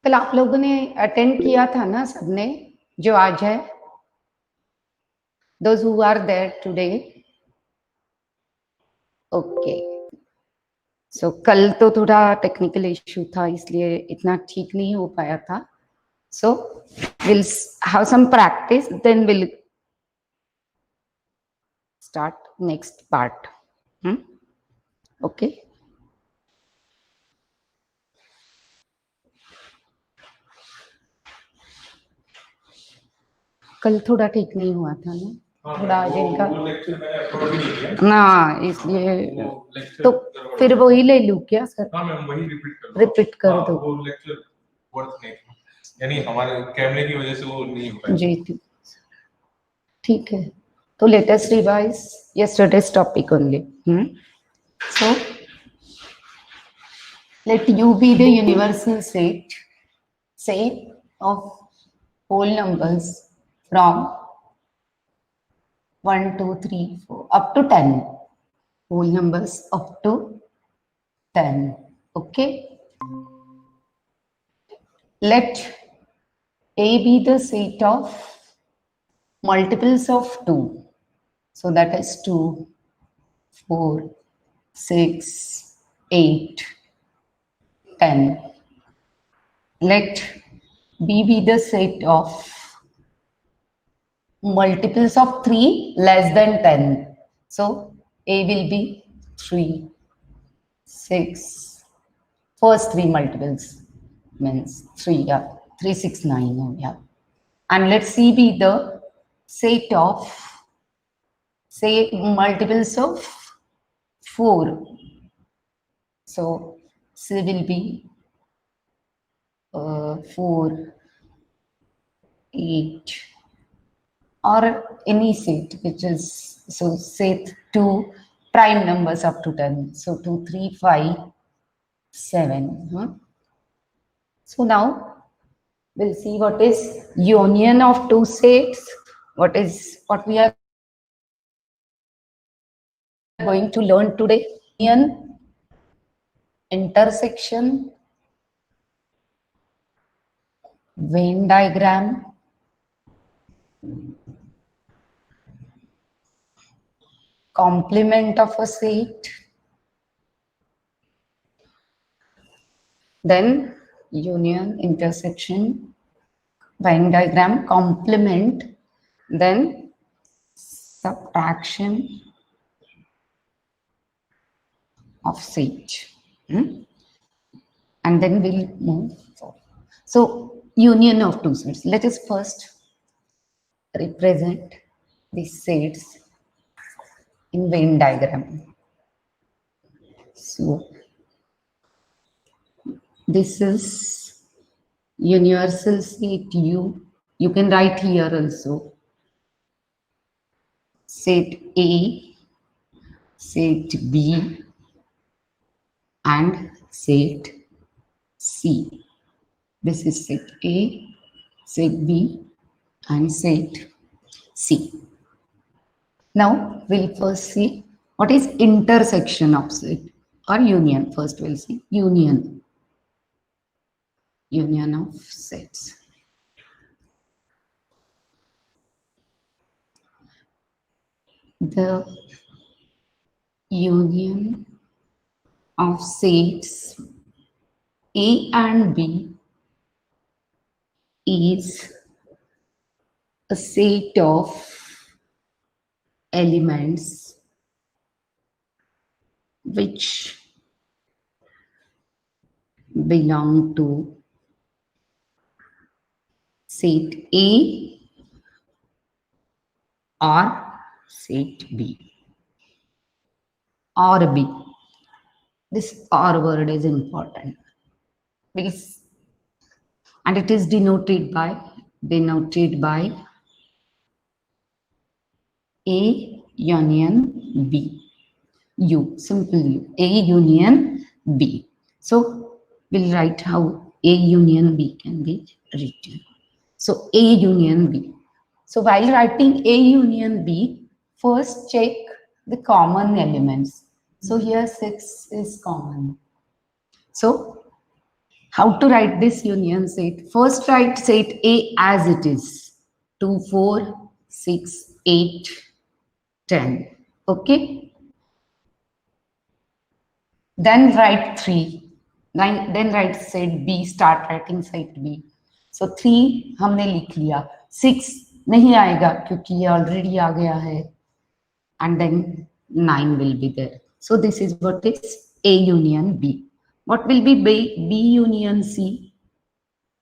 कल आप लोगों ने अटेंड किया था ना सबने, जो आज है, those who are there today? Okay, so कल तो थोड़ा टेक्निकल इशू था, इसलिए इतना ठीक नहीं हो पाया था. So will have some practice, then will start next part. Okay. कल थोड़ा ठीक नहीं हुआ था ना, थोड़ा आज इनका ना, इसलिए तो फिर वही ले लूं क्या सर? हाँ मैम, वही रिपीट कर दो. वो लेक्चर वर्थ नहीं, यानी हमारे कैमरे की वजह से वो नहीं हो पाया. जी ठीक है. तो let us revise yesterday's topic only. So let U be the universal set of whole numbers from 1 2 3 4 up to 10, whole numbers up to 10. Okay, let A be the set of multiples of 2, so that is 2 4 6 8 10. Let B be the set of multiples of 3 less than 10. So A will be 3, 6. First 3 multiples means 3, yeah. 3, 6, 9, oh, yeah. And let C be the set of, say, multiples of 4. So C will be 4, 8, or any set which is, so set 2 prime numbers up to 10. So 2, 3, 5, 7. So now we'll see what is union of two sets. What we are going to learn today. Union, intersection, Venn diagram, complement of a set, then union, intersection, Venn diagram, complement, then subtraction of set. And then we'll move forward. So union of two sets. Let us first represent these sets in Venn diagram. So this is universal set U. You can write here also. Set A, set B, and set C. This is set A, set B, and set C. Now we'll first see what is intersection of set or union. First we'll see union of sets. The union of sets A and B is a set of elements which belong to set A or set B or B. This or word is important because, and it is denoted by A union B. U, simple U, A union B. So we'll write how A union B can be written. So A union B. So while writing A union B, first check the common elements. So here 6 is common. So How to write this union set? First write set A as it is. 2, 4, 6, 8, 10. Okay. Then write 3. Then write set B. Start writing set B. So 3 हमने लिख लिया. 6 नहीं आएगा क्योंकि ये already आ गया है. And then 9 will be there. So this is what is A union B. What will be B union C?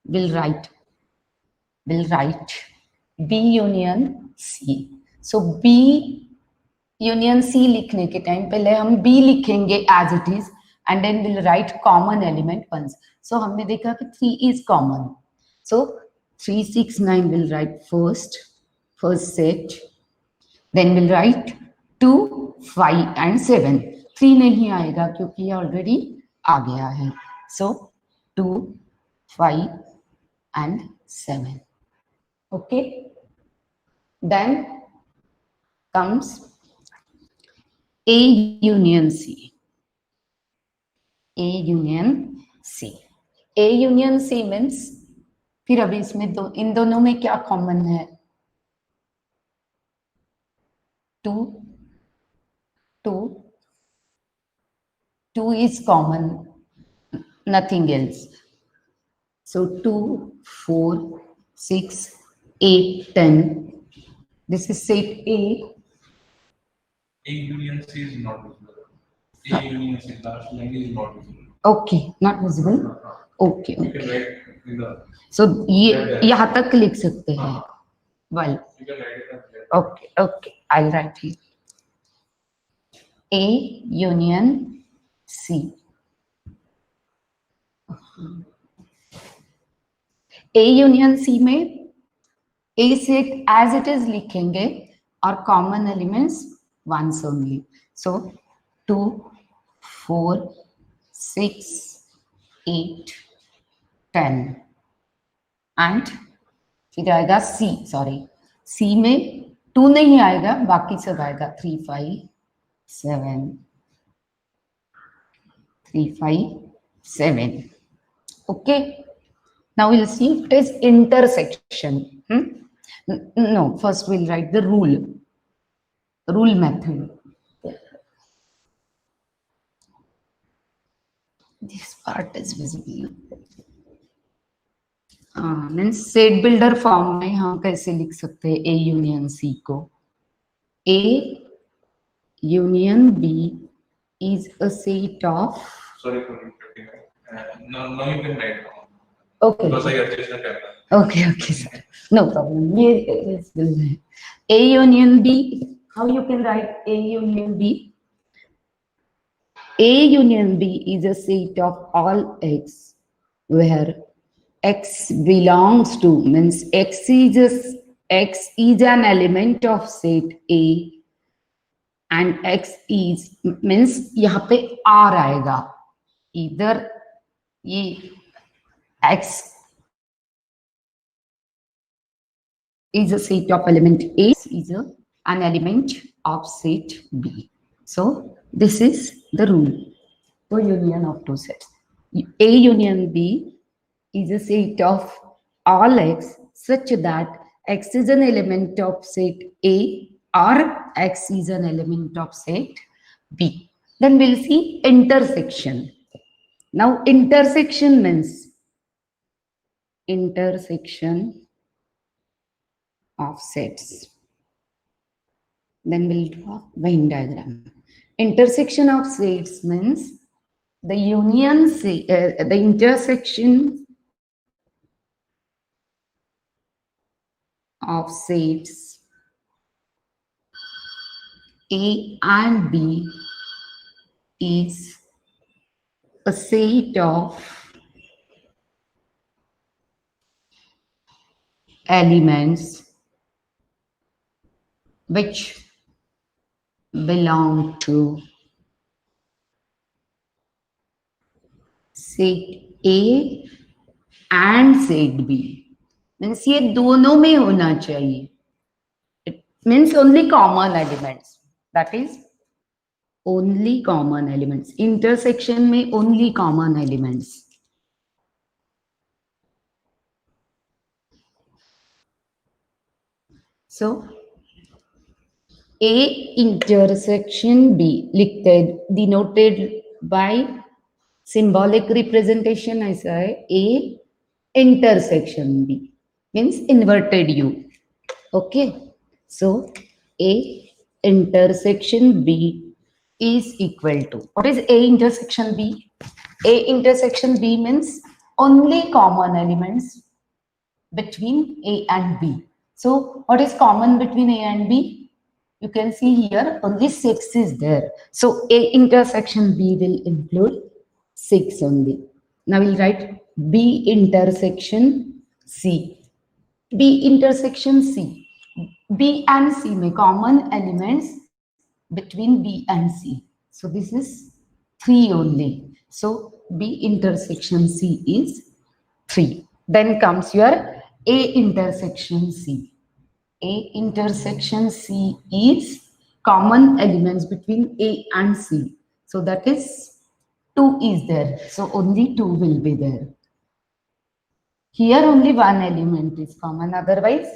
We'll write B union C. So B union C लिखने के टाइम पहले हम B लिखेंगे as it is and then we'll write common element once. So हमने देखा कि 3 is common. So 3, 6, 9 will write first set. Then we'll write 2, 5 and 7. 3 नहीं आएगा क्योंकि ये already आ गया है. So 2, 5 and 7. Okay. Then comes A union C. A union C. A union C means फिर अभी इसमें इन दोनों में क्या कॉमन है? 2 is common, nothing else. So 2, 4, 6, 8, 10. This is set A. A union C is not visible. A union C last line is not visible. Okay, not visible. Okay. You can write in the. So ये यहाँ तक लिख सकते हैं. Well. You can write it as that. Okay. I'll write here. A union C. A union C में A set as it is लिखेंगे और common elements once only. So 2, 4, 6, 8, 10 and फिर आएगा C. Sorry, C में 2 नहीं आएगा, बाकी सब आएगा. 3, 5, 7, 3, 5, 7. Okay. Now we'll see if it is intersection. No, first we'll write the rule method. This part is visible. Means set builder form में हम कैसे लिख सकते हैं A union C को? A union B is a set of. Sorry for interrupting. Now you can write down. Okay. Because I adjust the camera. Okay, sir. No problem. ये visible है. A union B. How you can write A union B? A union B is a set of all X where X belongs to, means X is an element of set A and X is means यहाँ पे R आएगा. Either ये X is a set of element A, is an element of set B. So this is the rule for union of two sets. A union B is a set of all X such that X is an element of set A or X is an element of set B. Then we'll see intersection. Now intersection means intersection of sets. Then we'll draw Venn diagram. Intersection of sets means the union, the intersection of sets A and B is a set of elements which belong to set A and set B. Means ये दोनों में होना चाहिए. It means only common elements. That is only common elements. Intersection में only common elements. So A intersection B denoted by symbolic representation ऐसा है A intersection B means inverted U. Okay, so A intersection B is equal to, what is A intersection B? A intersection B means only common elements between A and B. So what is common between A and B? You can see here only 6 is there. So A intersection B will include 6 only. Now we'll write B intersection C. B intersection C. B and C में common elements between B and C. So this is 3 only. So B intersection C is 3. Then comes your A intersection C. A intersection C is common elements between A and C. So that is 2 is there. So only 2 will be there. Here only one element is common. Otherwise,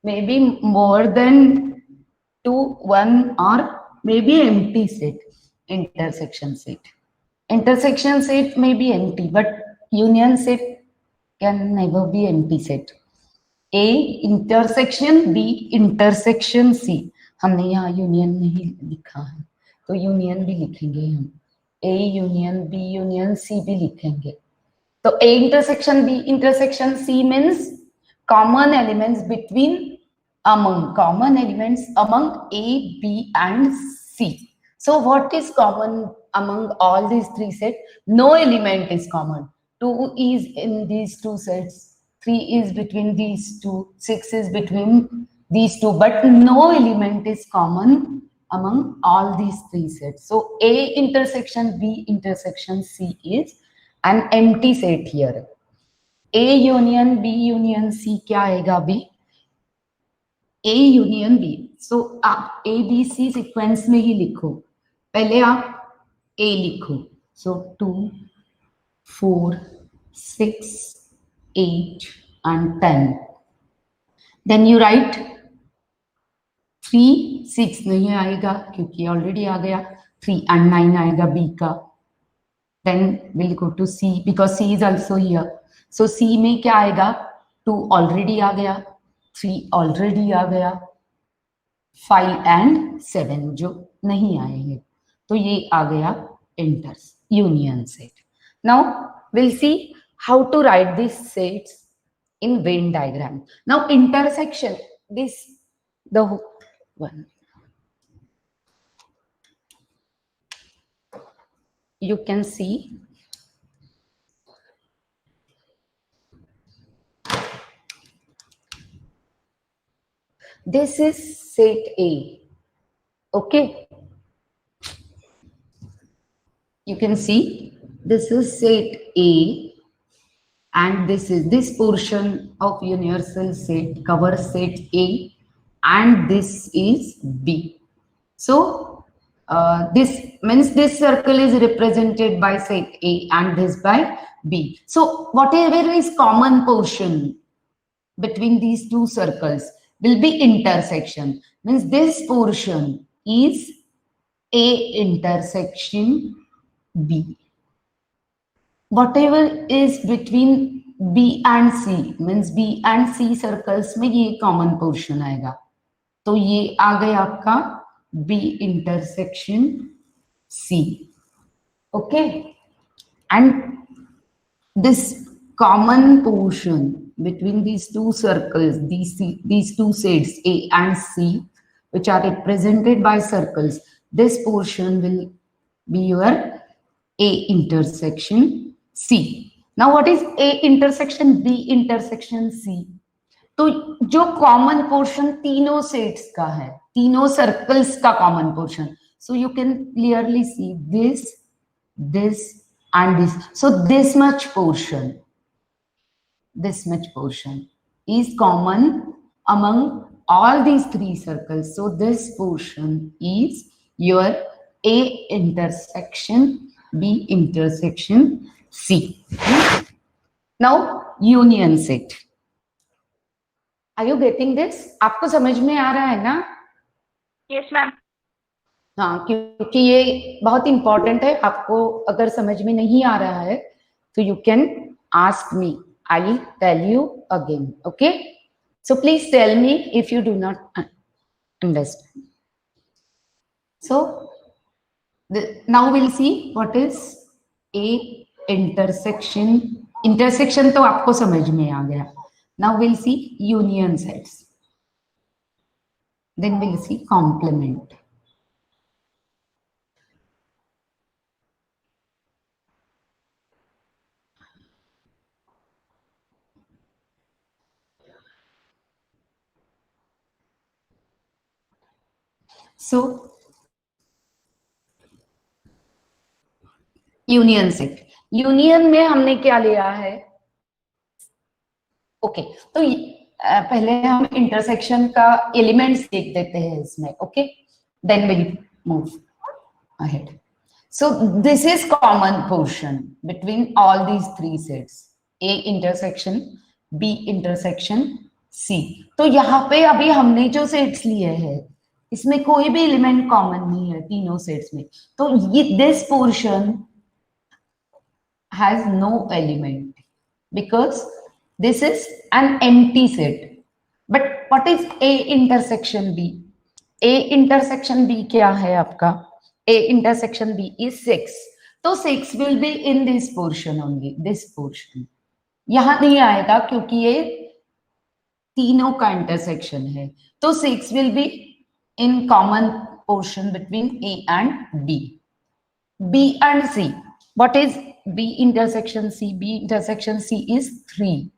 maybe more than 2, 1 or maybe empty set, intersection set. Intersection set may be empty, but union set can never be empty set. A intersection B intersection C. हमने यहाँ union नहीं लिखा है, तो union भी लिखेंगे हम. A union B union C भी लिखेंगे. तो A intersection B intersection C means common elements common elements among A, B and C. So what is common among all these 3 sets? No element is common. 2 is in these 2 sets, 3 is between these 2, 6 is between these 2, but no element is common among all these 3 sets. So A intersection B intersection C is an empty set here. A union B union C क्या आएगा अभी? A union B. So आप A B C sequence में ही लिखो. पहले आप A लिखो. So 2, 4, 6, 8 and 10. Then you write 3, 6 नहीं आएगा क्योंकि already आ गया. 3 and 9 आएगा B का. Then we'll go to C because C is also here. So C में क्या आएगा? 2 already आ गया, 3 already आ गया, 5 and 7 जो नहीं आएंगे. तो ये आ गया union set. Now we'll see how to write these sets in Venn diagram. Now intersection, the one. You can see this is set A. Okay. You can see this is set A and this portion of universal set covers set A and this is B. So this means this circle is represented by set A and this by B. So whatever is common portion between these 2 circles will be intersection. Means this portion is A intersection B. Whatever is between B and C means B and C circles में ये common portion आएगा. तो ये आ गया आपका B intersection C. Okay. And this common portion between these 2 circles, these 2 sets A and C, which are represented by circles, this portion will be your A intersection C. Now what is A intersection B intersection C? तो जो common portion तीनों sets का है, तीनों circles का common portion, so you can clearly see this and this. So this much portion is common among all these 3 circles. So this portion is your A intersection B intersection C. Now union set. Are you getting this? आपको समझ में आ रहा है ना? Yes ma'am. हाँ, क्योंकि ये बहुत इंपॉर्टेंट है। आपको अगर समझ में नहीं आ रहा है तो you can ask me, I will tell you again, okay? So please tell me if you do not understand. So now we'll see what is a intersection. Intersection तो आपको समझ में आ गया. Now we'll see union sets. Then we'll see complement. So union set. Union में हमने क्या लिया है? ओके, तो पहले हम इंटरसेक्शन का एलिमेंट्स देख देते हैं इसमें, okay? Then will move ahead. So this is common portion between all these three sets: A intersection, B intersection, C. तो यहाँ पे अभी हमने जो सेट्स लिए हैं इसमें कोई भी एलिमेंट कॉमन नहीं है तीनों सेट्स में. तो ये this portion has no element because this is an empty set. But what is A intersection B? A intersection B क्या है आपका? A intersection B is 6. तो 6 will be in this portion only, this portion. यहाँ नहीं आएगा क्योंकि ये तीनों का intersection है. तो 6 will be in common portion between A and B. B and C. What is B intersection C? B intersection C is 3.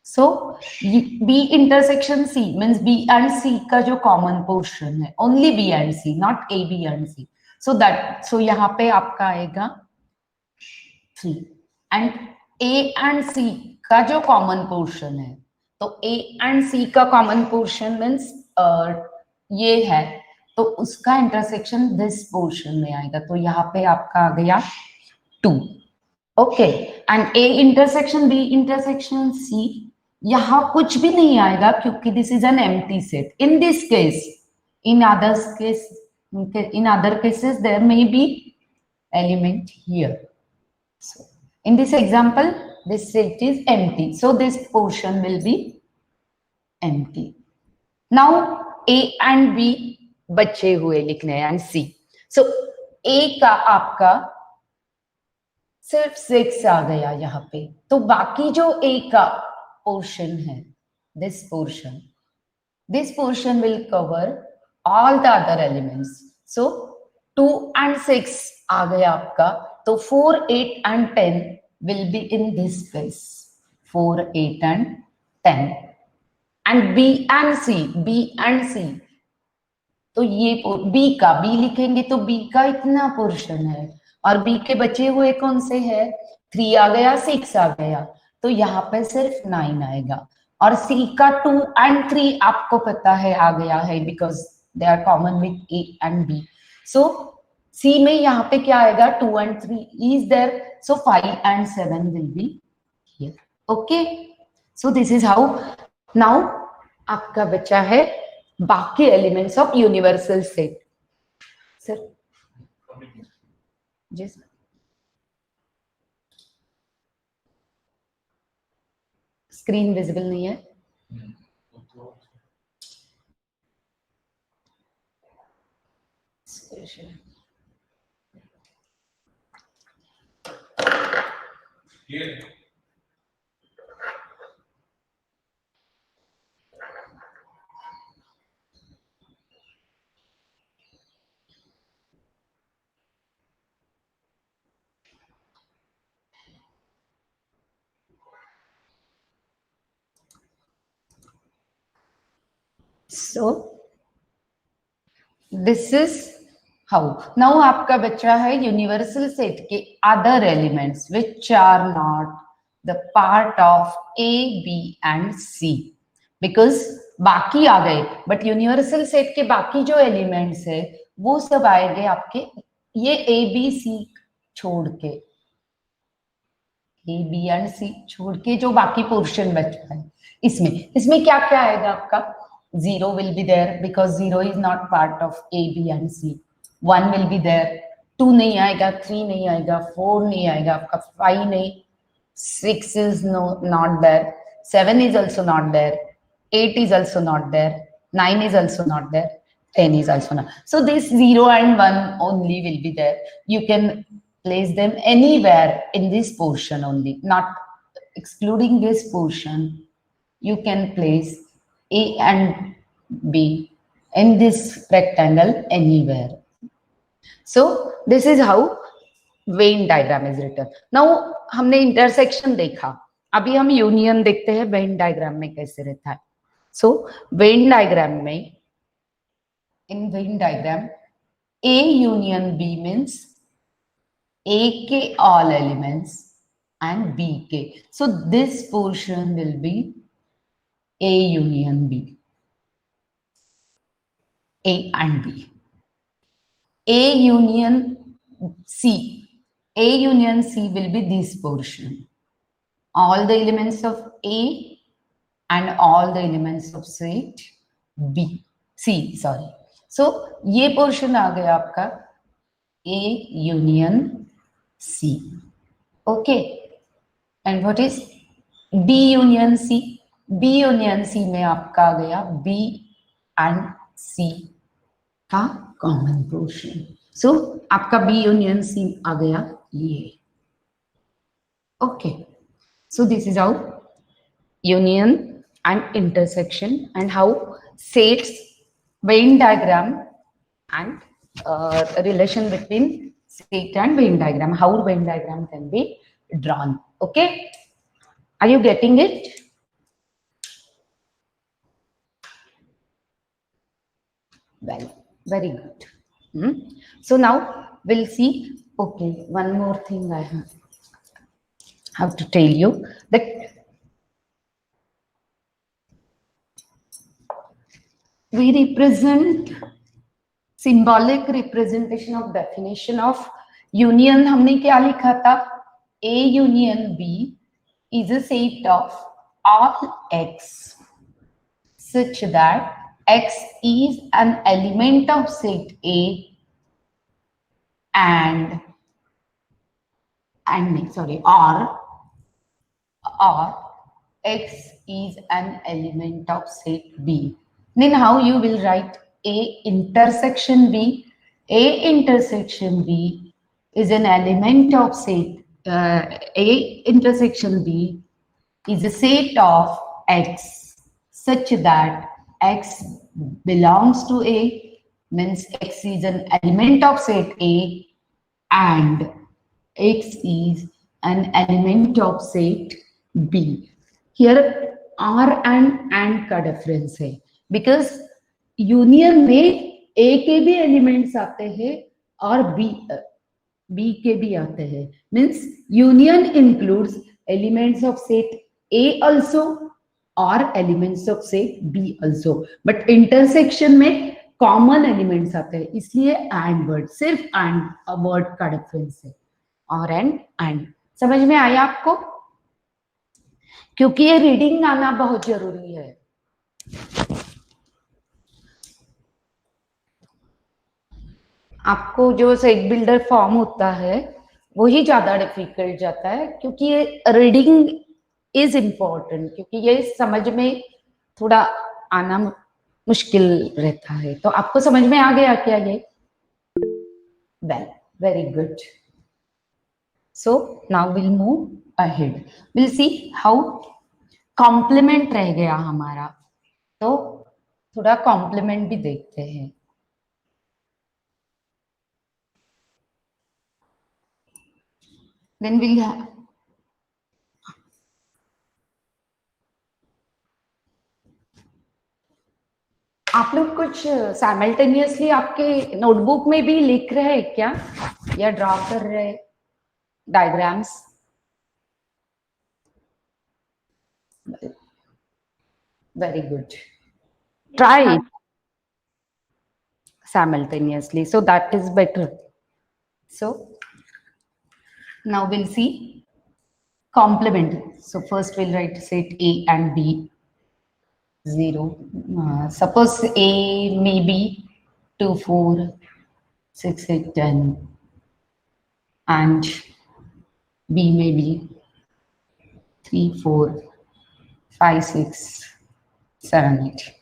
So B intersection C means B and C का जो common portion है, only B and C, not A, B and C. So यहाँ पे आपका आएगा 3. And A and C का जो common portion है, तो A and C का common portion means ये है, तो उसका इंटरसेक्शन दिस पोर्शन में आएगा. तो यहाँ पे आपका आ गया 2. Okay, and A intersection B intersection C, यहाँ कुछ भी नहीं आएगा क्योंकि this is an empty set. In this case, in other cases there may be element here. So in this example, this set is empty, so this portion will be empty. Now A and B बचे हुए लिखने हैं and C. So A का आपका सिर्फ 6 आ गया यहाँ पे. तो बाकी जो A का पोर्शन है, this portion will cover all the other elements. So 2 and 6 आ गया आपका. तो 4, 8 and 10 will be in this place. 4, 8 and 10. And B and C, तो ये B का B लिखेंगे तो B का इतना पोर्शन है और B के बचे हुए कौन से है? 3 आ गया, 6 आ गया, तो यहाँ पे सिर्फ 9 आएगा. और C का 2 and 3 आपको पता है आ गया है because they are common with A and B. So C में यहाँ पे क्या आएगा? 2 and 3 is there, so 5 and 7 will be here. Okay, so this is how. Now आपका बचा है बाकी elements of universal set. Sir ji sir, screen visible नहीं है. So this is how. Now आपका बच्चा है यूनिवर्सल सेट के other elements which are not the part of A, B and C, because बाकी आ गए, बट यूनिवर्सल सेट के बाकी जो एलिमेंट्स है वो सब आएंगे आपके ये A, B, C छोड़ के. ए बी एंड सी छोड़ के जो बाकी पोर्शन बचा है इसमें क्या क्या आएगा आपका? 0 will be there because 0 is not part of A, B and C. 1 will be there. 2 नहीं आएगा, 3 नहीं आएगा, 4 नहीं आएगा, आपका 5 नहीं, 6 is not there, 7 is also not there, 8 is also not there, 9 is also not there, 10 is also not. So this 0 and 1 only will be there. You can place them anywhere in this portion only, not excluding this portion. You can place A and B in this rectangle anywhere. So this is how Venn diagram is written. Now हमने intersection देखा, अभी हम union देखते हैं Venn diagram में कैसे रहता है. So Venn diagram में, in Venn diagram, A union B means A के all elements and B के. So this portion will be A union B. A and B. A union C. A union C will be this portion. All the elements of A and all the elements of set B. C, sorry. So ये portion आ गया आपका A union C. Okay. And what is B union C? B union C में आपका आ गया B and C का common portion. सो आपका B union सी आ गया ये. Okay, so this is how union and intersection and how sets Venn diagram and relation between set and Venn diagram, how Venn diagram can be drawn. Okay, are you getting it? Well, very good. So now we'll see. Okay, one more thing I have to tell you, that we represent symbolic representation of definition of union. हमने क्या लिखा था? A union B is a set of all X such that X is an element of set A or X is an element of set B. Then how you will write A intersection B? A intersection B is an element of set A intersection B is a set of X such that X belongs to A, means X is an element of set A and X is an element of set B. Here R and का difference है, because union में A के भी elements आते हैं और B के भी आते हैं. Means union includes elements of set A also or elements of set B also, but intersection में कॉमन एलिमेंट्स आते हैं, इसलिए एंड वर्ड, सिर्फ एंड वर्ड का डिफरेंस है. और एंड समझ में आया आपको? क्योंकि ये रीडिंग आना बहुत जरूरी है. आपको जो सेट बिल्डर फॉर्म होता है वही ज्यादा डिफिकल्ट जाता है, क्योंकि ये रीडिंग इज इम्पोर्टेंट, क्योंकि ये समझ में थोड़ा आना मुश्किल रहता है. तो आपको समझ में आ गया क्या ये? Well, very good. So now will move ahead. Will see how complement रह गया हमारा, तो थोड़ा कॉम्प्लीमेंट भी देखते हैं. देन विल आप लोग कुछ साइमल्टेनियसली आपके नोटबुक में भी लिख रहे हैं क्या, या ड्रॉ कर रहे diagrams? Very good. Try simultaneously, so that is better. So now we'll see complement. So first we'll write set A and B. 0. Suppose A may be 2, 4, 6, 8, 10, and B may be 3, 4, 5, 6, 7, 8.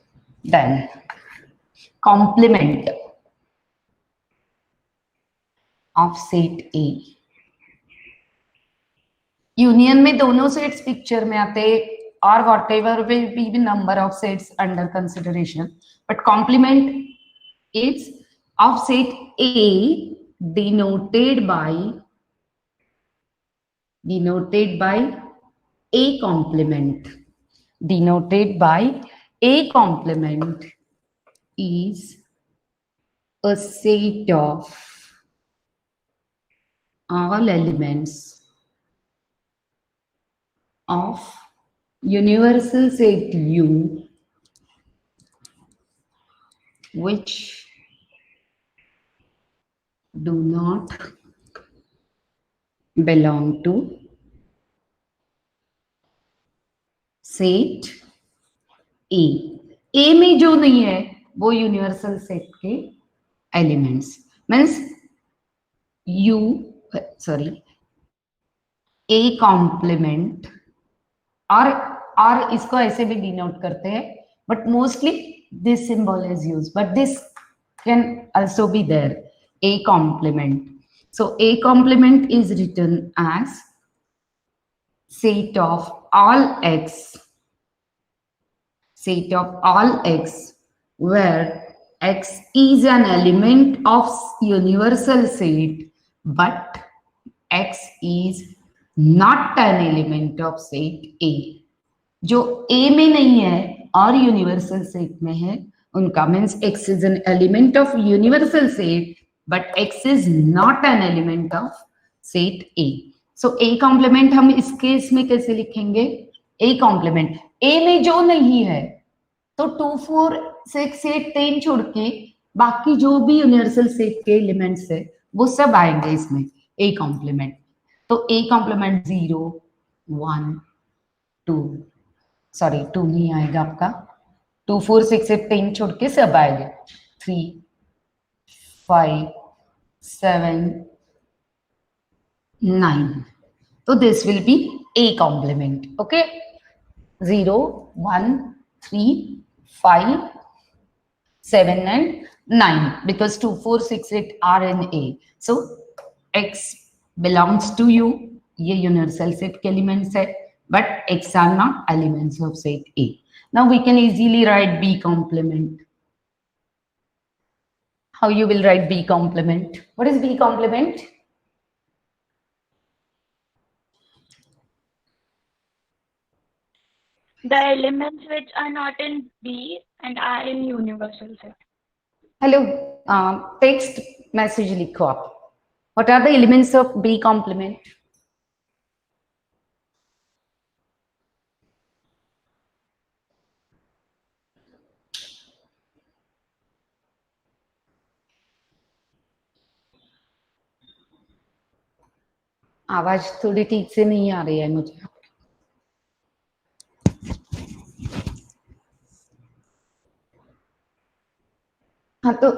Then complement of set A. Union में दोनों sets picture में आते और whatever will be the number of sets under consideration, but complement is of set A denoted by a complement. Denoted by a complement is a set of all elements of universal set U which do not belong to set A में जो नहीं है वो universal set के elements means U sorry A complement और इसको ऐसे भी डिनोट करते हैं, but mostly this symbol is use, but this can also be there a complement. So a complement is written as set of all x where x is an element of universal set but x is not an element of set A. जो A में नहीं है और universal set में है उनका means x is an element of universal set but x is not an element of set A. So A complement हम इस केस में कैसे लिखेंगे? A complement A में जो नहीं है तो 2, 4, 6, 8, 10 छोड़ के बाकी जो भी यूनिवर्सल सेट के एलिमेंट्स है वो सब आएंगे इसमें A complement. तो A complement 0, 1, 2 सॉरी 2 नहीं आएगा आपका 2, 4, 6, 8, 10 छोड़ के सब आएगा 3, 5, 7, 9. So this will be A complement. Okay, 0, 1, 3, 5, 7 and 9 because 2, 4, 6, 8 are in A. So X belongs to U. ये universal set के elements है, but X are not elements of set A. Now we can easily write B complement. How you will write B complement? What is B complement? The elements which are not in B and are in universal set. Hello, text message लिखो आप. What are the elements of B complement? आवाज थोड़ी ठीक से नहीं आ रही है मुझे. हाँ तो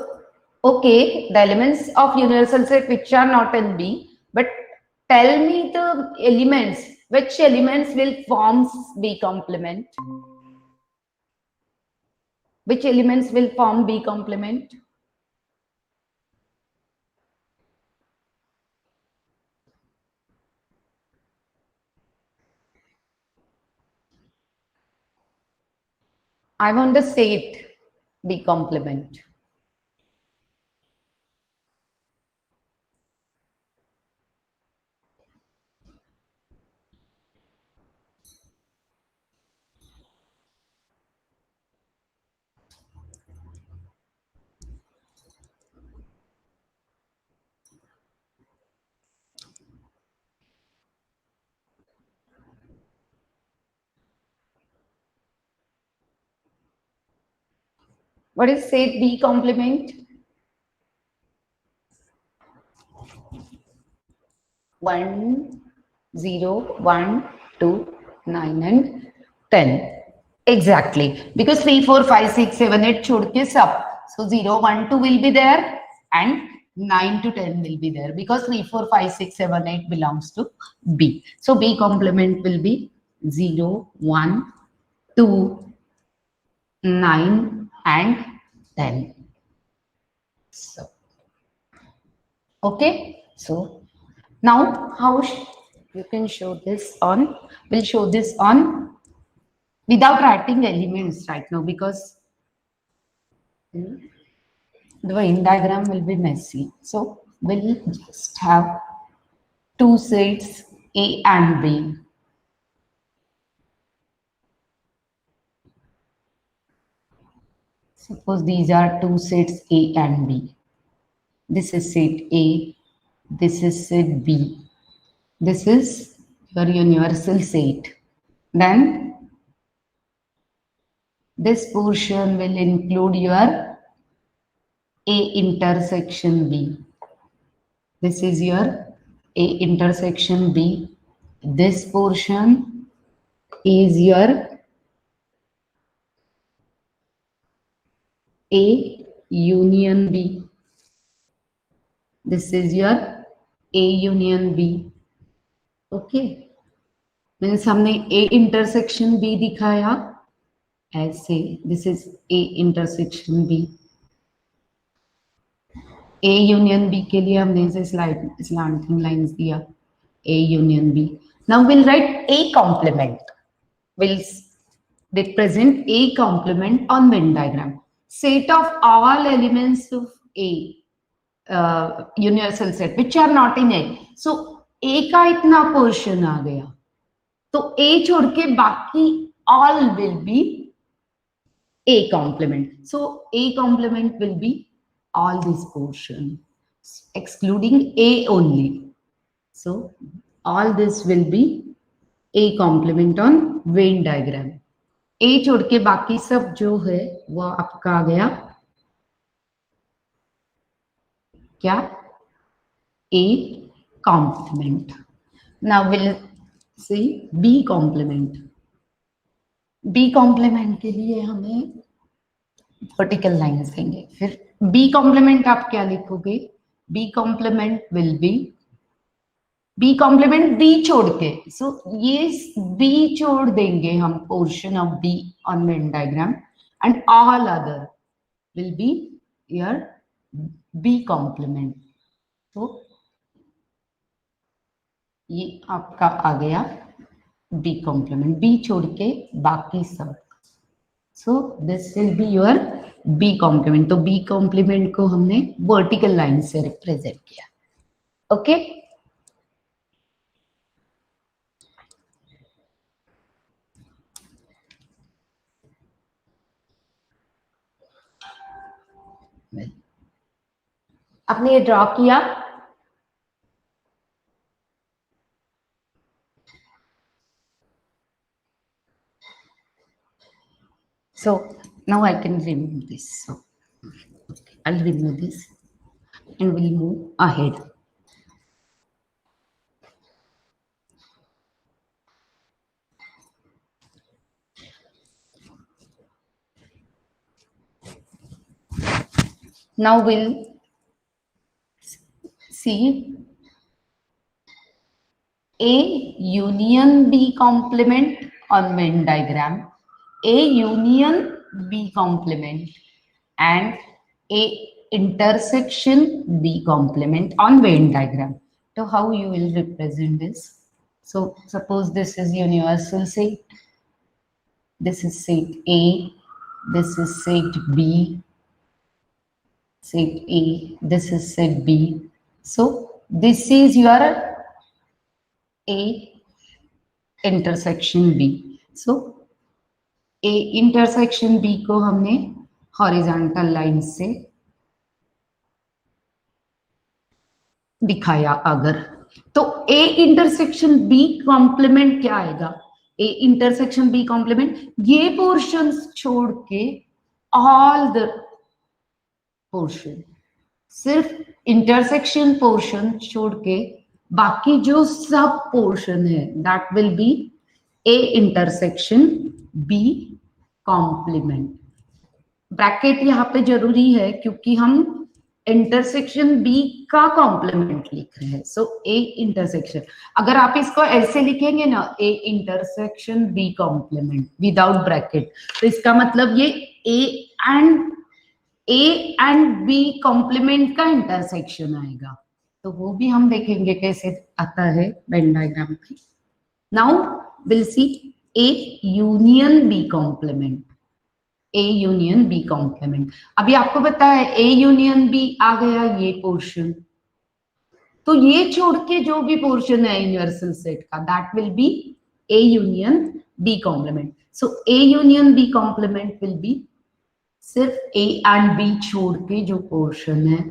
okay, the elements of universal set which are not in B, but tell me the elements, which elements will form B complement? Which elements will form B complement? I want the set B complement. What is set B complement? 1, 0, 1, 2, 9 and 10. Exactly. Because 3, 4, 5, 6, 7, 8 छोड़ के सब. So 0, 1, 2 will be there and 9 to 10 will be there because 3, 4, 5, 6, 7, 8 belongs to B. So B complement will be 0, 1, 2, 9 and 10. So, okay. So now how you can show this on, we'll show this on without writing elements right now because the Venn diagram will be messy. So we'll just have two sets A and B. Suppose these are two sets A and B. This is set A, this is set B. This is your universal set. Then this portion will include your A intersection B. This is your A intersection B. This portion is your A union B. This is your A union B. Okay. Means हमने A intersection B दिखाया ऐसे. This is A intersection B. A union B के लिए हमने ऐसे slanting lines दिया. A union B. Now we'll write A complement. We'll represent A complement on Venn diagram. Set of all elements of A universal set which are not in A. So A का इतना portion आ गया. तो A छोड़ के बाकी all will be A complement. So A complement will be all this portion, excluding A only. So all this will be A complement on Venn diagram. A छोड़ के बाकी सब जो है वो आपका आ गया क्या? A complement. Now we'll see B complement. B complement के लिए हमें vertical lines देंगे. फिर B complement आप क्या लिखोगे? B complement will be B complement B छोड़ के. So ये B छोड़ देंगे हम portion of B on Venn diagram and all other will be your B complement. तो ये आपका आ गया B complement. B छोड़ के बाकी सब. So this will be your B complement. तो B complement को हमने vertical line से represent किया. Okay? आपने ये ड्रॉ किया? So now I can remove this. So I'll remove this and we'll move ahead. Now we'll see A union B complement on Venn diagram, A union B complement and A intersection B complement on Venn diagram. So how you will represent this? So suppose this is universal set, this is set A, this is set B, set A, this is set B. So this is your A intersection B. So A intersection B को हमने horizontal line से दिखाया अगर, तो A intersection B complement क्या आएगा? A intersection B complement ये portions छोड़ के all the portion, सिर्फ intersection portion छोड़ के बाकी जो सब पोर्शन है that will be A intersection B complement. Bracket यहाँ पे जरूरी है क्योंकि हम इंटरसेक्शन बी का कॉम्प्लीमेंट लिख रहे हैं। सो ए इंटरसेक्शन, अगर आप इसको ऐसे लिखेंगे ना, A intersection B complement without bracket, तो इसका मतलब ये ए एंड बी कॉम्प्लीमेंट का इंटरसेक्शन आएगा। तो वो भी हम देखेंगे कैसे आता है वेन डायग्राम पे। Now will see A union B complement, A union B complement. अभी आपको पता है ए यूनियन बी आ गया ये पोर्शन, तो ये छोड़ के जो भी पोर्शन है यूनिवर्सल सेट का that will be A union B complement. So A union B complement will be सिर्फ ए एंड बी छोड़ के जो पोर्शन है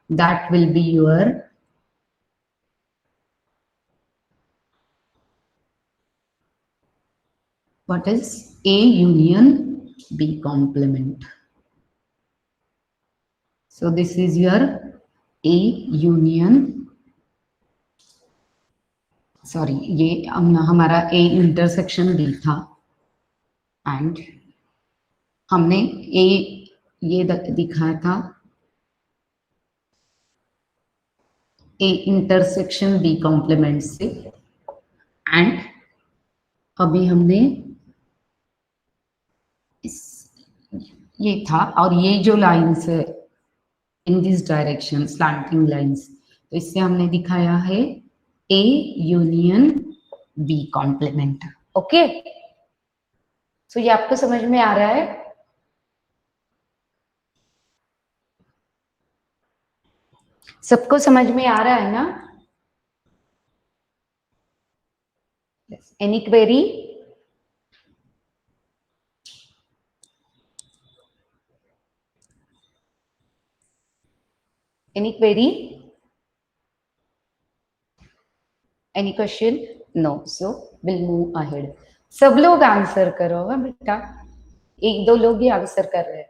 that will be your what is A union B complement. So this is your A union, sorry ये हमारा A intersection B था and हमने A ये दिखाया था A intersection B complement से, एंड अभी हमने ये था, और ये जो लाइंस है in this direction slanting lines, तो इससे हमने दिखाया है A union B complement. Okay, so ये आपको समझ में आ रहा है? सबको समझ में आ रहा है ना? Any query? Any query? Any question? No. So we'll move ahead. सब लोग आंसर करो बेटा, एक दो लोग ही आंसर कर रहे हैं।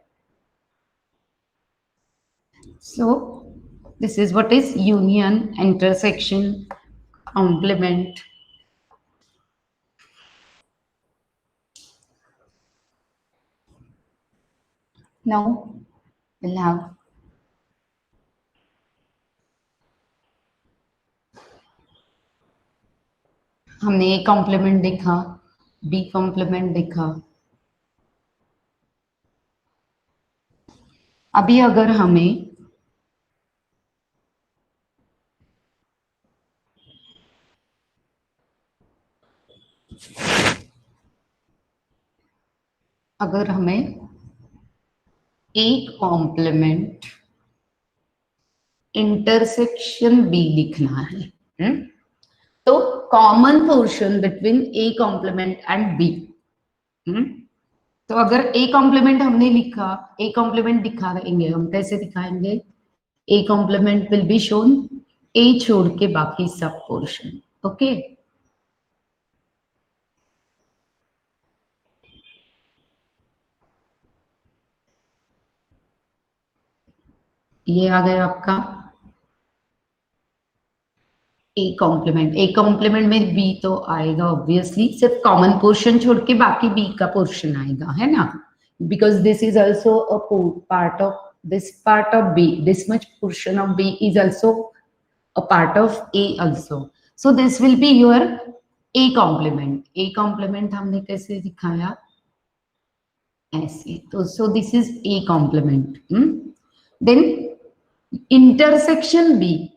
So this is what is union, intersection, complement. Now we'll have हमने ए कॉम्प्लीमेंट देखा, बी कॉम्प्लीमेंट देखा। अभी अगर हमें ए कॉम्प्लीमेंट इंटरसेक्शन बी लिखना है, तो common portion between A complement and B. तो अगर ए कॉम्प्लीमेंट हमने लिखा, ए कॉम्प्लीमेंट दिखाएंगे हम, कैसे दिखाएंगे? A complement will be shown A छोड़ के बाकी सब पोर्शन। ओके, ये आ गया आपका ए कॉम्प्लीमेंट में बी तो आएगा ऑब्वियसली, सिर्फ कॉमन पोर्शन छोड़ के बाकी बी का पोर्शन आएगा, है ना? Because this is also a part of this part of B, this much portion of B is also a part of A also. So this will be your A complement. A complement हमने कैसे दिखाया? ऐसे, तो so this is A complement. Then intersection B,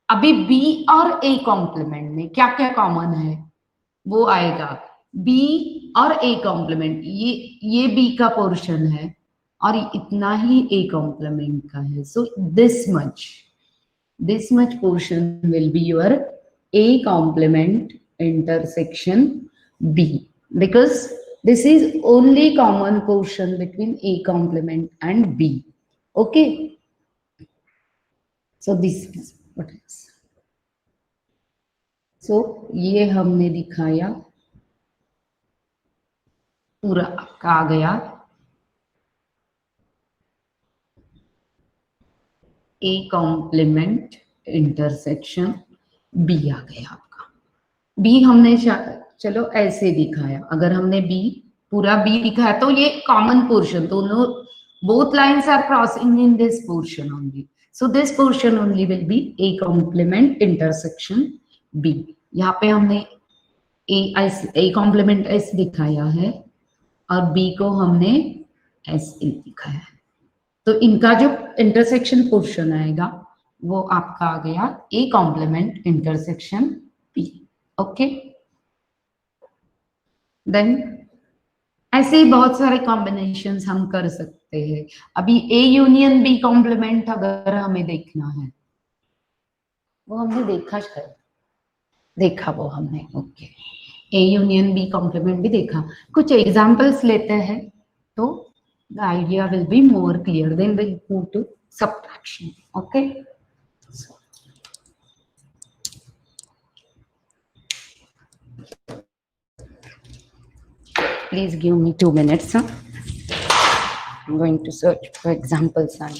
अभी B और A complement में क्या क्या कॉमन है वो आएगा। बी और ए कॉम्प्लीमेंट, ये बी का पोर्शन है और इतना ही ए कॉम्प्लीमेंट का है। So this much portion will be your A complement intersection B, because this is only common portion between A complement and B. Okay, so this is what is. So ये हमने दिखाया, पूरा आपका आ गया A complement intersection B आ गया आपका। B हमने चलो ऐसे दिखाया, अगर हमने बी पूरा बी दिखाया तो ये कॉमन पोर्शन, दोनों both lines are crossing in this portion only, so this portion only will be A complement intersection B। यहाँ पे हमने A complement S दिखाया है और B को हमने SA दिखाया है, तो इनका जो इंटरसेक्शन पोर्शन आएगा वो आपका आ गया A complement intersection B। Okay, then ऐसे ही बहुत सारे कॉम्बिनेशंस हम कर सकते हैं। अभी A यूनियन B कॉम्प्लीमेंट अगर हमें देखना है, वो हमने देखा, शायद देखा वो हमने, okay. A union B complement भी देखा। कुछ एग्जांपल्स लेते हैं तो the idea will be more clear, then will move to subtraction. Okay, please give me 2 minutes, huh? I'm going to search for examples and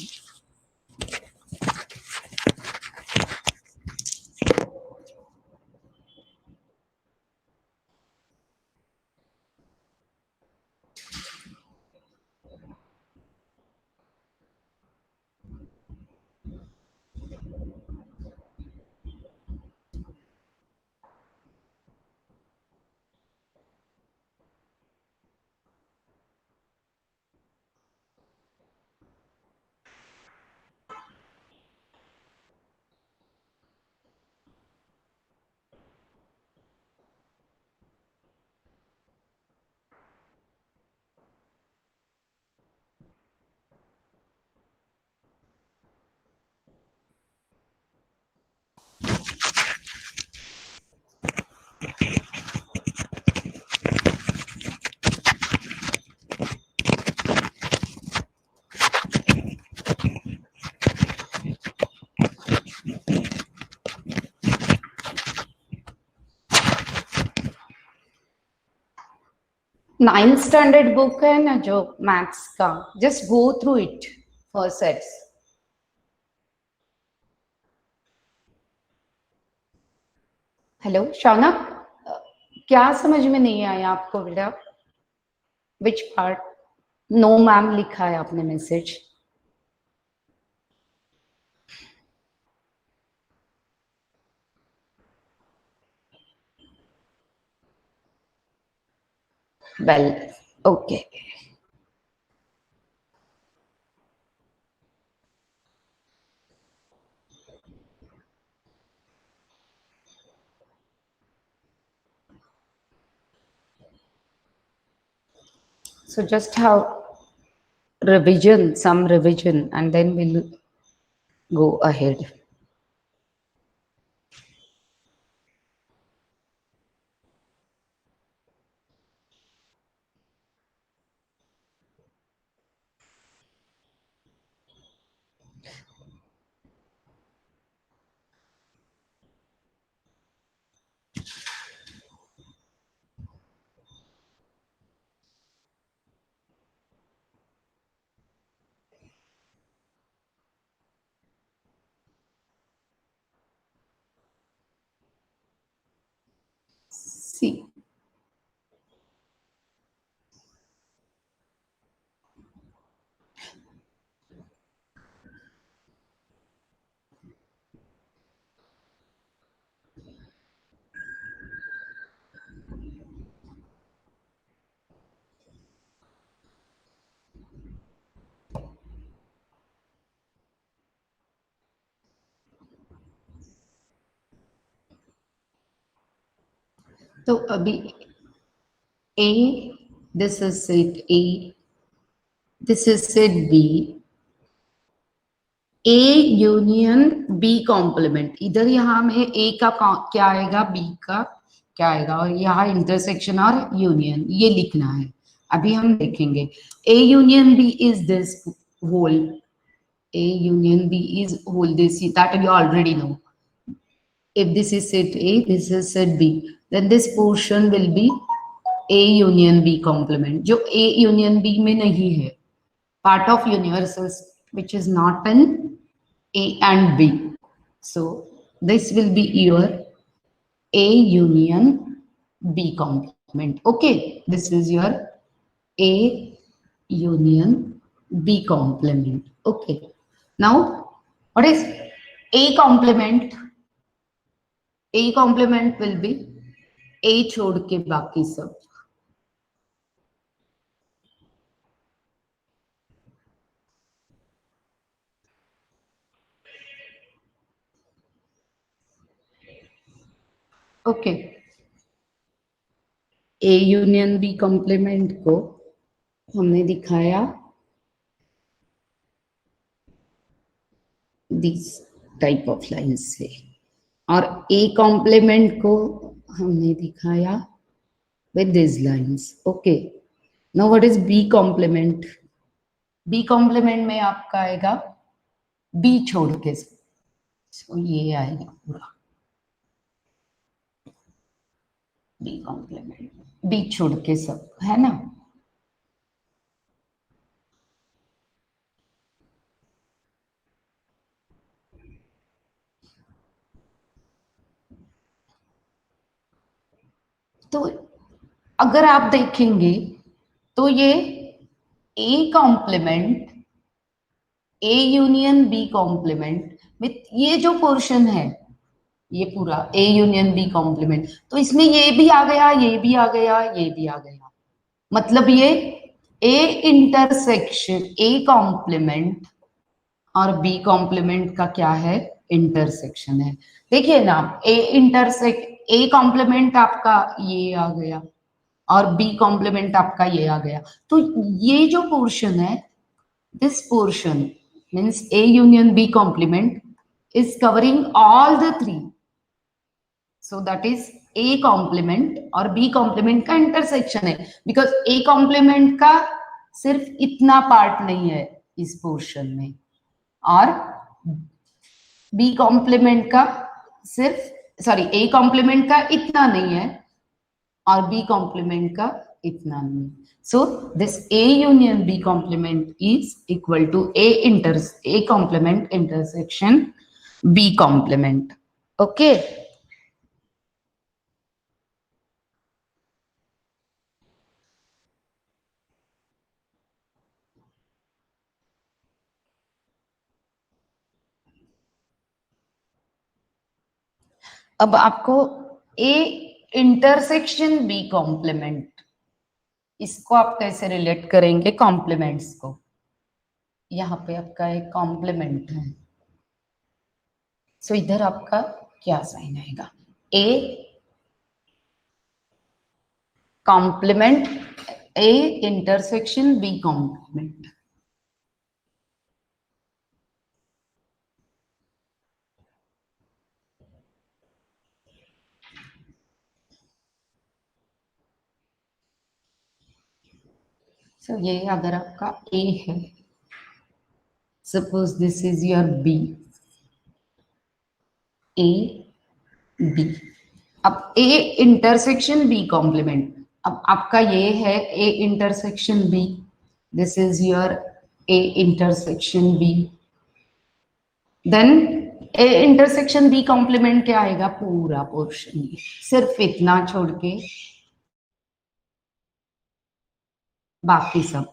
ninth standard book है ना जो maths का, just go through it for sets. Hello Shaunak, क्या समझ में नहीं आया आपको बेटा? Which part? नो मैम लिखा है आपने message. Well, okay, so just have revision, some revision, and then we'll go ahead. See, तो अभी A, this is set A, this is set B, A union B complement. इधर यहाँ में A का क्या आएगा, B का क्या आएगा, और यहाँ इंटरसेक्शन और यूनियन ये लिखना है। अभी हम देखेंगे A union B is this whole, A union B is whole, this that you already know. If this is set A, this is set B, then this portion will be A union B complement, जो A union B में नहीं है, part of universals which is not in A and B. So this will be your A union B complement. Okay, this is your A union B complement. Okay, now what is A complement? A complement will be A छोड़ के बाकी सब. Okay, A union B complement को हमने दिखाया this type of line से, और A complement को हमने दिखाया with this lines. Okay, now what is B complement? B complement में आपका आएगा बी छोड़ के, so ये आएगा पूरा बी कॉम्प्लीमेंट, बी छोड़ के सब, है ना. तो अगर आप देखेंगे तो ये A complement, A union B complement with ये जो पोर्शन है, ये पूरा ए यूनियन बी कॉम्प्लीमेंट, तो इसमें ये भी आ गया, ये भी आ गया, ये भी आ गया. मतलब ये ए इंटरसेक्शन, ए कॉम्प्लीमेंट और बी कॉम्प्लीमेंट का क्या है? इंटरसेक्शन है. देखिए ना, ए कॉम्प्लीमेंट आपका ये आ गया और बी कॉम्प्लीमेंट आपका ये आ गया. तो ये जो पोर्शन है, this portion means A union B complement is covering all the three. So that is A complement और बी कॉम्प्लीमेंट का इंटरसेक्शन है, बिकॉज ए कॉम्प्लीमेंट का सिर्फ इतना पार्ट नहीं है इस पोर्शन में, और बी कॉम्प्लीमेंट का सिर्फ, सॉरी, ए कॉम्प्लीमेंट का इतना नहीं है और बी कॉम्प्लीमेंट का इतना नहीं. So this A union B complement is equal to A complement intersection B complement. Okay, अब आपको ए इंटरसेक्शन बी कॉम्प्लीमेंट, इसको आप कैसे रिलेट करेंगे कॉम्प्लीमेंट्स को? यहाँ पे आपका एक कॉम्प्लीमेंट है, सो इधर आपका क्या साइन आएगा? A complement A intersection B complement. So ये अगर आपका ए है, suppose this is your B, A B. अब ए इंटरसेक्शन बी कॉम्प्लीमेंट, अब आपका ये है A intersection B, this is your A intersection B. Then A intersection B complement क्या आएगा? पूरा पोर्शन, सिर्फ इतना छोड़ के बाकी सब.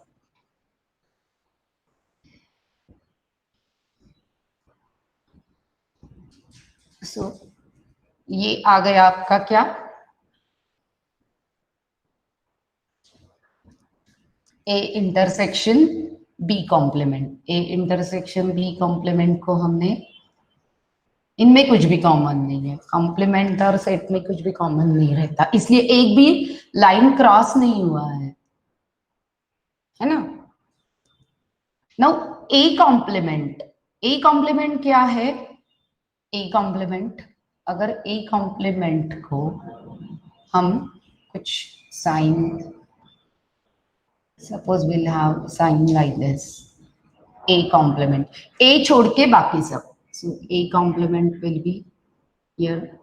सो ये आ गया आपका क्या? A intersection B complement. A intersection B complement को हमने, इनमें कुछ भी कॉमन नहीं है, कॉम्प्लीमेंट और सेट में कुछ भी कॉमन नहीं रहता, इसलिए एक भी लाइन क्रॉस नहीं हुआ है ना. Now A complement, A complement क्या है? ए कॉम्प्लीमेंट, अगर ए कॉम्प्लीमेंट को हम कुछ sign, suppose will have sign like this, A complement, A छोड़ के बाकी सब. So A complement will be here,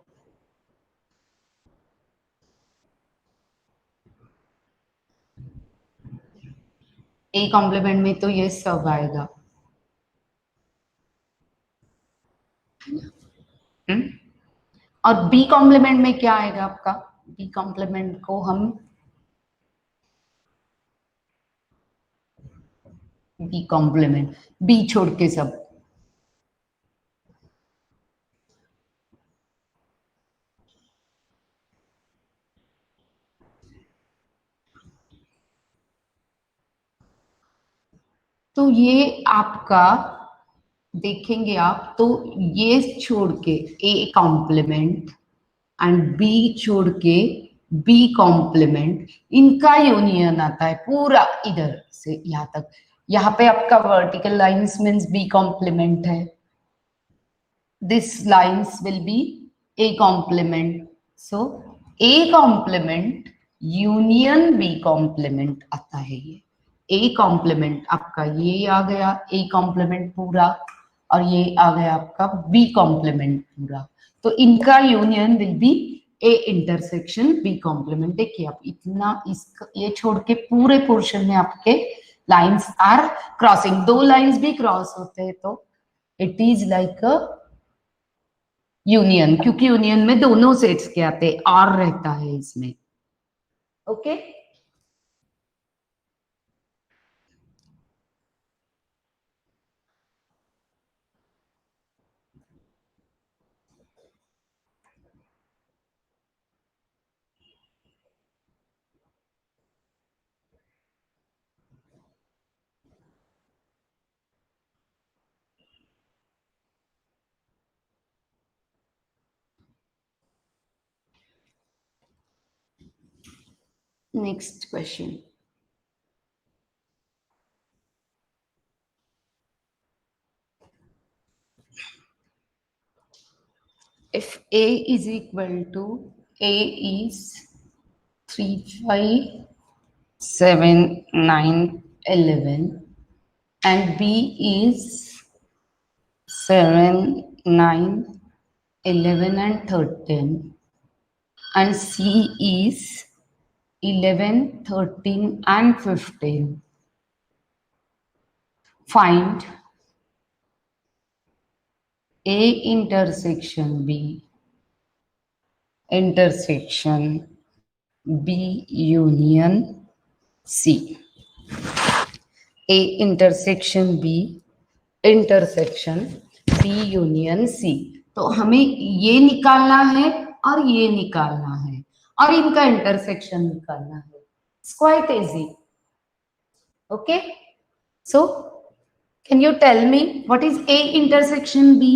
A complement में तो ये सब आएगा. और बी कॉम्प्लीमेंट में क्या आएगा आपका? बी कॉम्प्लीमेंट को हम बी कॉम्प्लीमेंट, बी छोड़ के सब, तो ये आपका देखेंगे आप, तो ये छोड़ के ए कॉम्प्लीमेंट एंड बी छोड़ के बी कॉम्प्लीमेंट, इनका यूनियन आता है पूरा इधर से यहाँ तक। यहाँ पे आपका vertical lines means B complement है, this lines will be A complement, so A complement union B complement आता है। ये ए कॉम्प्लीमेंट आपका ये आ गया ए कॉम्प्लीमेंट पूरा, और ये आ गया आपका बी कॉम्प्लीमेंट पूरा, तो इनका union will be A intersection B complement. देखिए आप इतना इसका ये छोड़ के पूरे पोर्शन में आपके लाइंस आर क्रॉसिंग, दो लाइंस भी क्रॉस होते हैं तो it is like a union, क्योंकि यूनियन में दोनों सेट्स के आते आर रहता है इसमें। Okay next question, if A is equal to A is 3, 5, 7, 9, 11 and B is 7, 9, 11 and 13 and C is 11, 13 and 15. Find A intersection B intersection B union C. A intersection B intersection B union C, तो हमें ये निकालना है और ये निकालना है और इनका इंटरसेक्शन निकालना है। It's quite easy. Okay, so can you tell me what is A intersection B?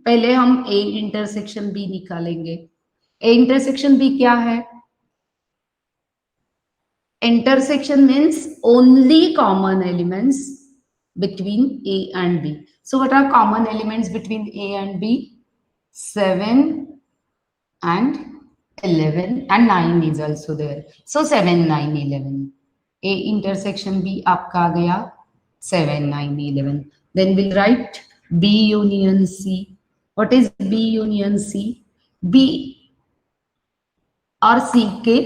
पहले हम ए इंटरसेक्शन बी निकालेंगे। ए इंटरसेक्शन बी क्या है? Intersection means only common elements between A and B. So what are common elements between A and B? 7 and 11 and 9 is also there. So 7, 9, 11. A intersection B आपका आ गया 7, 9, 11. Then we'll write B union C. What is B union C? B और सी के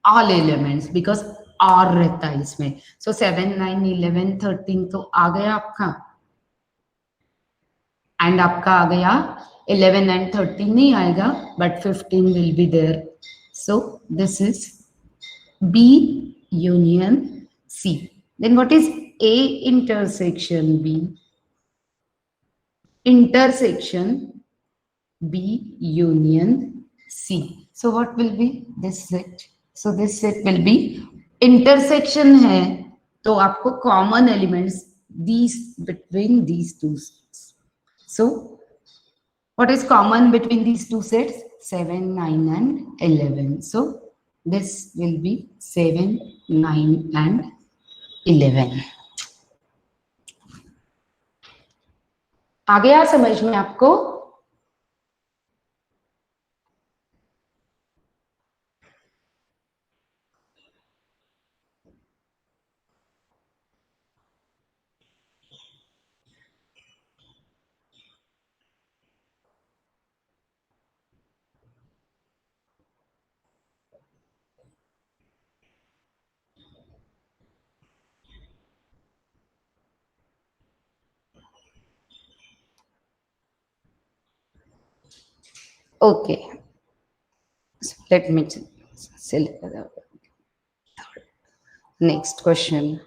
all elements, because are रहता है इसमें। सो 7, 9, 11, 13 तो आ गया आपका, एंड आपका आ गया 11 एंड 13 नहीं आएगा, but 15 will be there. So this is B union C. Then what is A intersection B? Intersection B union C. So what will be this set? So this set will be intersection है, तो आपको common elements these between these two sets. So what is common between these two sets? 7, 9 and 11. So this will be 7, 9 and 11. आ गया समझ में आपको? Okay, so let me select the next question.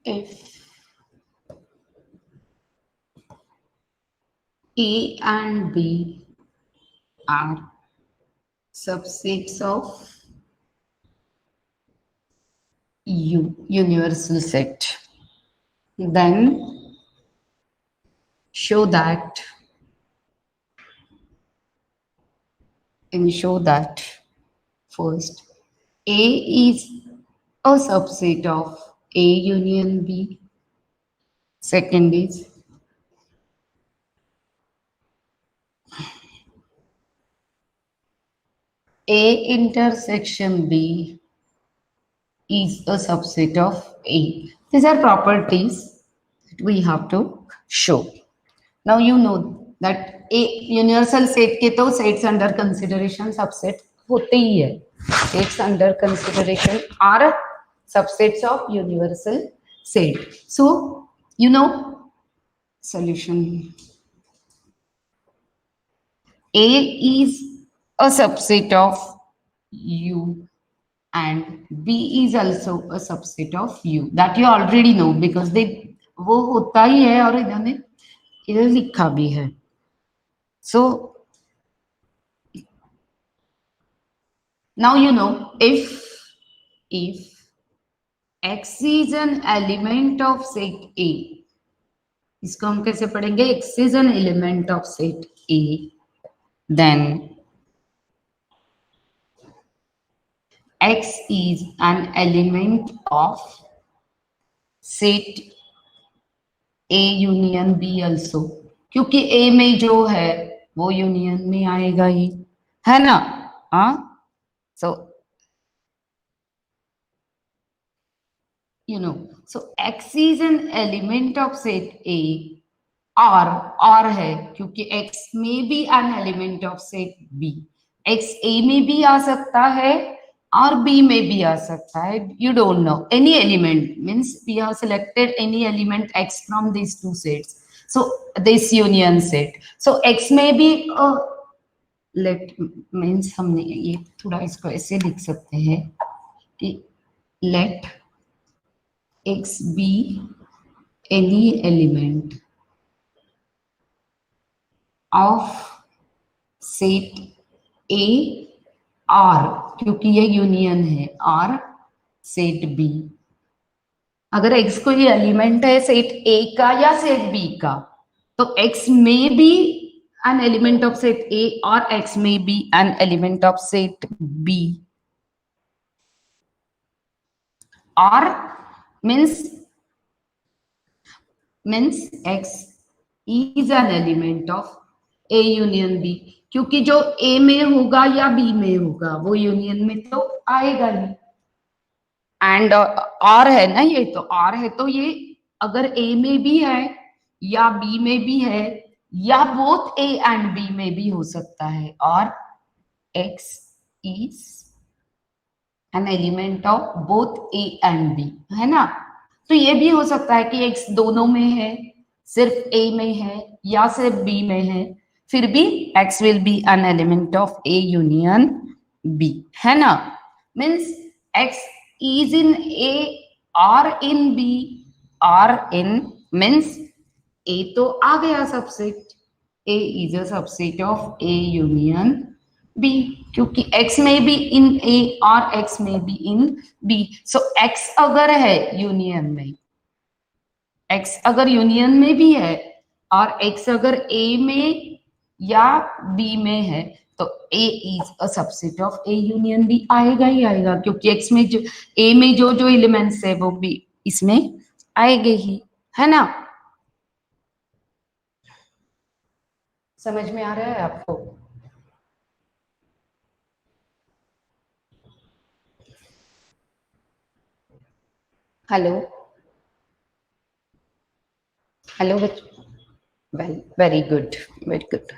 If A and B are subsets of U, universal set, then show that first A is a subset of A union B. Second is A intersection B is a subset of A. These are properties that we have to show. Now you know that A universal set के तो sets under consideration subset होते ही है. Sets under consideration are subsets of universal set. So you know solution. A is a subset of U and B is also a subset of U. That you already know because they वो होता ही है और इधर लिखा भी है. So now you know if X is an element of set A, इसको हम कैसे पढ़ेंगे? X is an element of set A, then X is an element of set A union B also, क्योंकि A में जो है वो union में आएगा ही, है ना? हाँ, so you know, so X is an element of set A और है क्योंकि X में भी an element of set B. X A में भी आ सकता है और B में भी आ सकता है. You don't know any element means we have selected any element X from these two sets. So this union set. So X में भी let means हमने ये थोड़ा इसको ऐसे लिख सकते हैं कि let X be any element of set A R, क्योंकि ये यूनियन है R सेट B. अगर X कोई एलिमेंट है सेट A का या सेट B का तो X में भी an element of set A और X में भी an element of set B. R means X is an element of A union B, क्योंकि जो A में होगा या B में होगा वो यूनियन में तो आएगा ही. एंड R है ना, ये तो R है तो ये अगर A में भी है या B में भी है या बोथ ए एंड बी में भी हो सकता है, और x is an element of both A and B, है ना। तो ये भी हो सकता है कि x दोनों में है, सिर्फ a में है या सिर्फ b में है, फिर भी x will be N element of a union b, है ना। Means x is in a or in b or in, means a तो आ गया subset, a is a subset of a union b, क्योंकि x में भी in a और x में भी in b। so x अगर है यूनियन में, x अगर यूनियन में भी है और x अगर a में या b में है, तो a is a subset of a union b आएगा ही आएगा, क्योंकि x में जो a में जो जो एलिमेंट्स है वो भी इसमें आएंगे ही, है ना। समझ में आ रहा है आपको? Hello hello, very good, very good.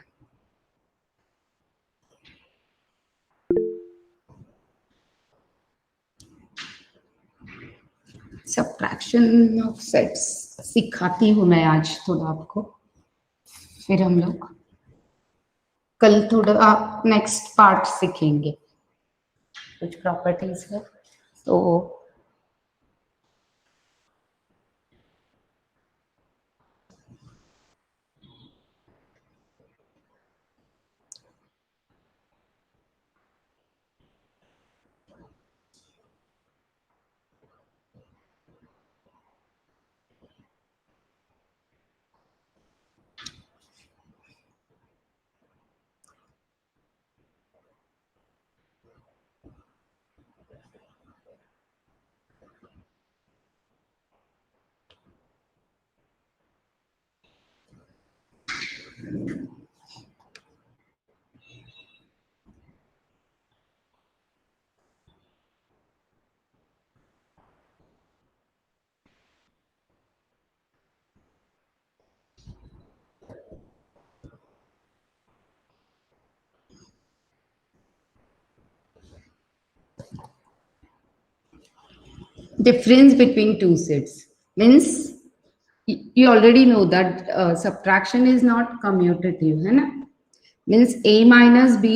Subtraction of sets सिखाती हूँ मैं आज थोड़ा आपको, फिर हम लोग कल थोड़ा नेक्स्ट पार्ट सीखेंगे, कुछ प्रॉपर्टीज है तो difference between two sets means you already know that subtraction is not commutative, है ना। means a minus b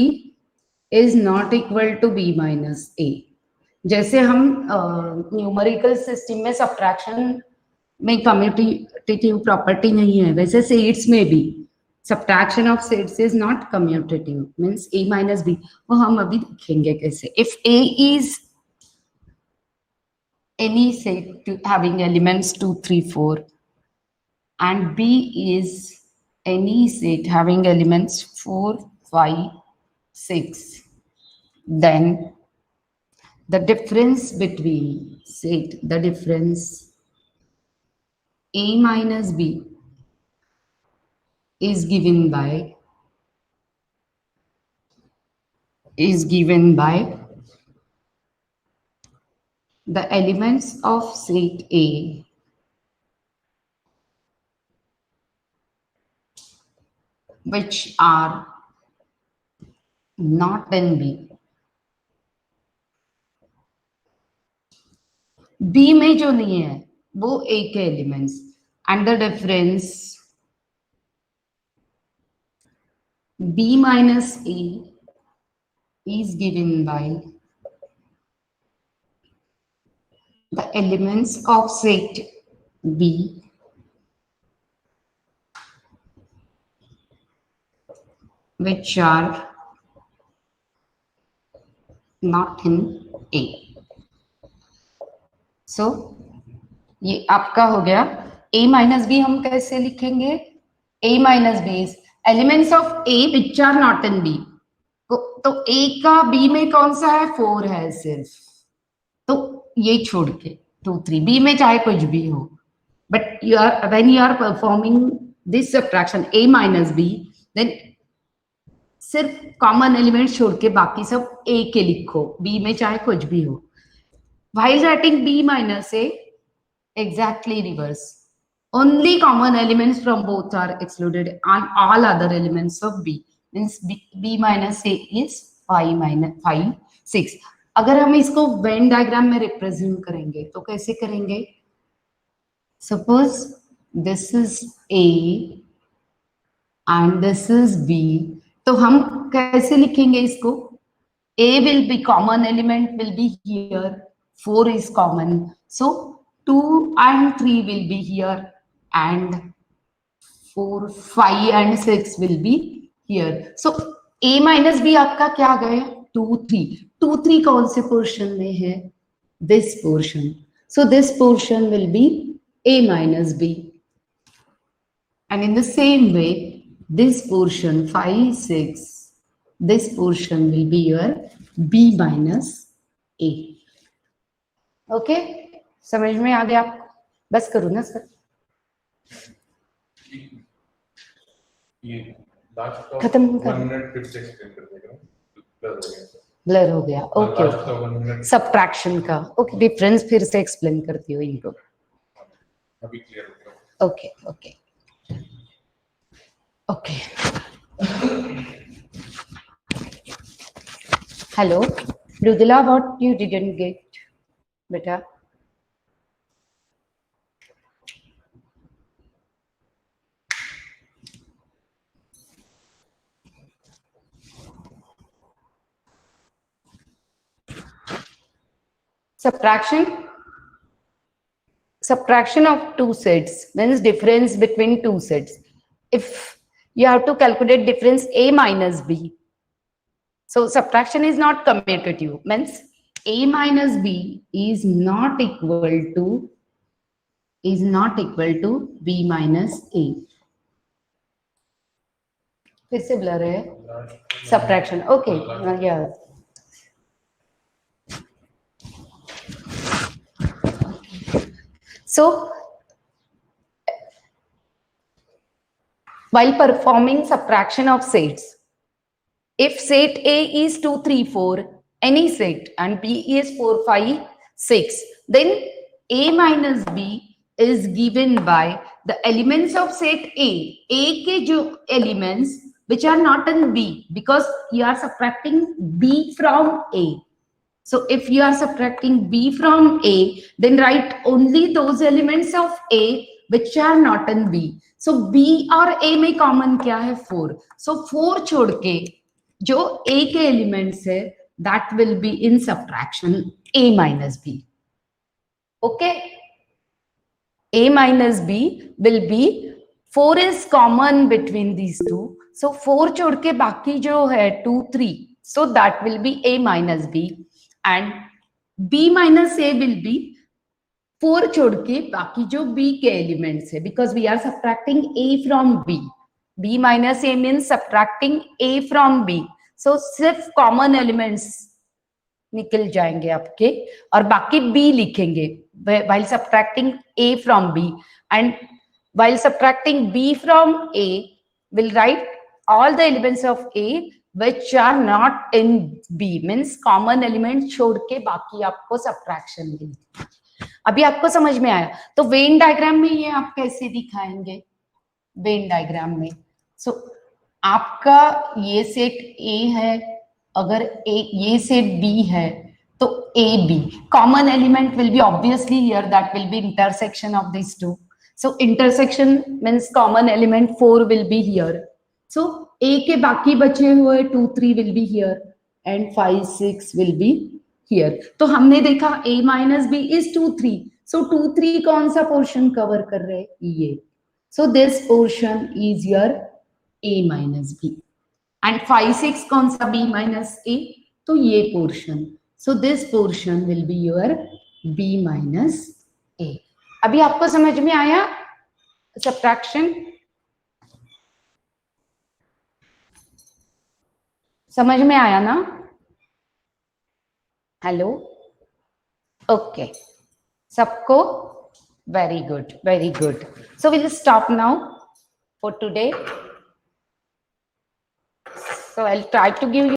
is not equal to b minus a। जैसे हम न्यूमेरिकल सिस्टम में सब्ट्रैक्शन में कम्यूटेटिव प्रॉपर्टी नहीं है, वैसे सेट्स में भी subtraction of sets is not commutative, means a minus b, वो हम अभी देखेंगे कैसे। If a is any set having elements 2 3 4 and b is any set having elements 4 5 6, then the difference between set, the difference a minus b is given by the elements of set A which are not in B। B में जो नहीं है वो A के elements, and the difference B minus A is given by the elements of set B which are not in A। so ये आपका हो गया। A minus B हम कैसे लिखेंगे? A minus B is elements of A which are not in B। तो A का B में कौन सा है? 4 है सिर्फ, तो ये छोड़ के 2 3, B में चाहे कुछ भी हो, but when you are performing this subtraction A minus B, then सिर्फ कॉमन एलिमेंट छोड़ के बाकी सब A के लिखो, B में चाहे कुछ भी हो। while writing B minus A, exactly reverse, only common elements from both are excluded and all other elements of B means B minus A is 5 6. अगर हम इसको वेन डायग्राम में रिप्रेजेंट करेंगे तो कैसे करेंगे? Suppose this is A and this is B, तो हम कैसे लिखेंगे इसको? A will be common element will be here, 4 is common, so 2 and 3 will be here and 4 5 and 6 will be here. So A minus B आपका क्या आ गया? 2 3 कौन से पोर्शन में है? This portion, so this portion will be A minus B, and in the same way this portion 5 6, this portion will be your B minus A. Okay, समझ में आ गया आपको? बस करूँ ना सर? ये लास्ट का खत्म कर। 1 मिनट फिर से एक्सप्लेन कर देगा, ब्लर हो गया। ओके लास्ट का 1 मिनट सब्ट्रैक्शन का ओके डिफरेंस फिर से एक्सप्लेन करती हो इनको। अभी क्लियर हो गया। Okay okay okay hello Rudula, what you didn't get बेटा? Subtraction of two sets means difference between two sets. If you have to calculate difference A minus B, so subtraction is not commutative, means A minus B is not equal to B minus A. फिर से blur है subtraction. Okay, yeah. So, while performing subtraction of sets, if set A is 2, 3, 4, any set, and B is 4, 5, 6, then A minus B is given by the elements of set A. A के जो elements which are not in B, because you are subtracting B from A. So if you are subtracting B from A, then write only those elements of A which are not in B. So B और A में common क्या है? 4. So 4 छोड़ के जो A के elements है, that will be in subtraction A minus B. Okay? A minus B will be 4 is common between these two. So 4 छोड़ के बाकी जो है 2, 3. So that will be A minus B. And B minus A will be 4 छोड़ के बाकी जो B के एलिमेंट्स है, because we are subtracting A from B. B minus A means subtracting A from B. So सिर्फ common elements निकल जाएंगे आपके और बाकी B लिखेंगे while subtracting A from B, and while subtracting B from A will write all the elements of A which are not in B, means common element छोड़ के बाकी आपको subtraction मिलेगी। अभी आपको समझ में आया? तो वेन डायग्राम में ये आप कैसे दिखाएंगे? वेन डायग्राम में आपका ये सेट A है, अगर ये सेट B है तो AB common element will be obviously here, that will be intersection of these two. So intersection means common element 4 will be here. So A के बाकी बचे हुए 2, 3 will be here and 5, 6 will be here. तो हमने देखा A minus B is 2, 3. So 2, 3 कौन सा portion cover कर रहे हैं? ये. So this portion is your A minus B. And 5, 6 कौन सा? B minus A. तो ये portion. So this portion will be your B minus A. अभी आपको समझ में आया सब्ट्रैक्शन? समझ में आया ना? हेलो, ओके, सबको very good, very good. So will stop now for today. So I'll try to give you